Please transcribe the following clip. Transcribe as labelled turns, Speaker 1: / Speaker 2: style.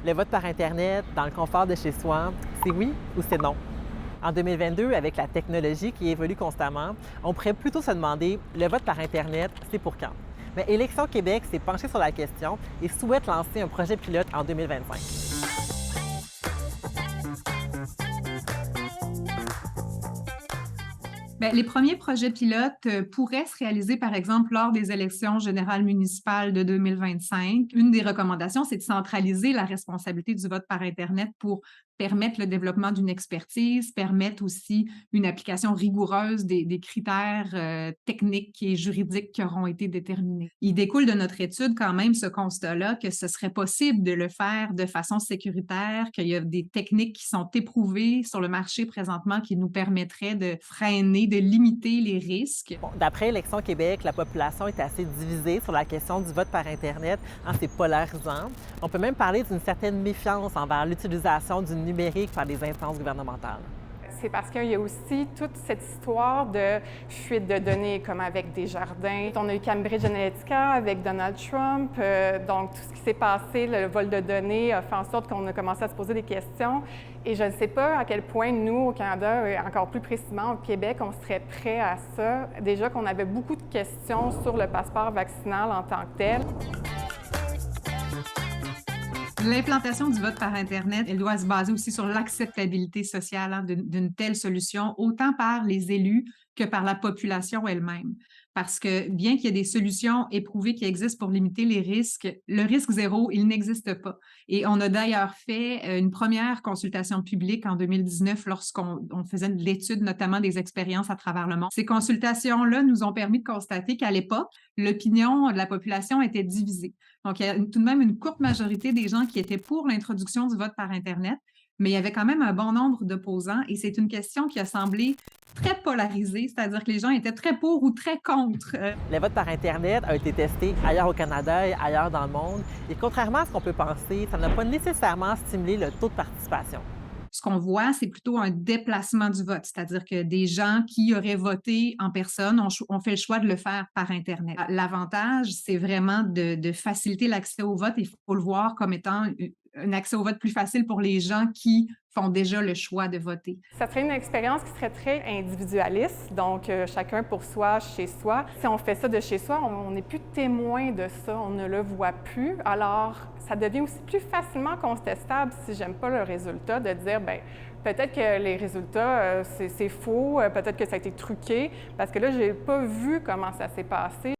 Speaker 1: Le vote par Internet, dans le confort de chez soi, c'est oui ou c'est non? En 2022, avec la technologie qui évolue constamment, on pourrait plutôt se demander, le vote par Internet, c'est pour quand? Mais Élections Québec s'est penché sur la question et souhaite lancer un projet pilote en 2025.
Speaker 2: Bien, les premiers projets pilotes pourraient se réaliser, par exemple, lors des élections générales municipales de 2025. Une des recommandations, c'est de centraliser la responsabilité du vote par Internet pour permettre le développement d'une expertise, permettre aussi une application rigoureuse des critères techniques et juridiques qui auront été déterminés. Il découle de notre étude quand même ce constat-là que ce serait possible de le faire de façon sécuritaire, qu'il y a des techniques qui sont éprouvées sur le marché présentement qui nous permettraient de freiner, de limiter les risques.
Speaker 1: Bon, d'après Élections Québec, la population est assez divisée sur la question du vote par Internet. C'est polarisant. On peut même parler d'une certaine méfiance envers l'utilisation du numérique par les instances gouvernementales.
Speaker 3: C'est parce qu'il y a aussi toute cette histoire de fuite de données, comme avec Desjardins. On a eu Cambridge Analytica avec Donald Trump. Donc, tout ce qui s'est passé, le vol de données, a fait en sorte qu'on a commencé à se poser des questions. Et je ne sais pas à quel point nous, au Canada, et encore plus précisément au Québec, on serait prêts à ça. Déjà qu'on avait beaucoup de questions sur le passeport vaccinal en tant que tel.
Speaker 2: L'implantation du vote par Internet, elle doit se baser aussi sur l'acceptabilité sociale d'une telle solution, autant par les élus que par la population elle-même. Parce que bien qu'il y ait des solutions éprouvées qui existent pour limiter les risques, le risque zéro, il n'existe pas. Et on a d'ailleurs fait une première consultation publique en 2019 lorsqu'on faisait l'étude notamment des expériences à travers le monde. Ces consultations-là nous ont permis de constater qu'à l'époque, l'opinion de la population était divisée. Donc, il y a tout de même une courte majorité des gens qui étaient pour l'introduction du vote par Internet, mais il y avait quand même un bon nombre d'opposants et c'est une question qui a semblé très polarisée, c'est-à-dire que les gens étaient très pour ou très contre.
Speaker 1: Le vote par Internet a été testé ailleurs au Canada et ailleurs dans le monde. Et contrairement à ce qu'on peut penser, ça n'a pas nécessairement stimulé le taux de participation.
Speaker 2: Ce qu'on voit, c'est plutôt un déplacement du vote, c'est-à-dire que des gens qui auraient voté en personne ont fait le choix de le faire par Internet. L'avantage, c'est vraiment de faciliter l'accès au vote. Il faut le voir comme étant un accès au vote plus facile pour les gens qui font déjà le choix de voter.
Speaker 3: Ça serait une expérience qui serait très individualiste, donc chacun pour soi, chez soi. Si on fait ça de chez soi, on n'est plus témoin de ça, on ne le voit plus. Alors, ça devient aussi plus facilement contestable si j'aime pas le résultat, de dire, bien, peut-être que les résultats, c'est faux, peut-être que ça a été truqué, parce que là, j'ai pas vu comment ça s'est passé.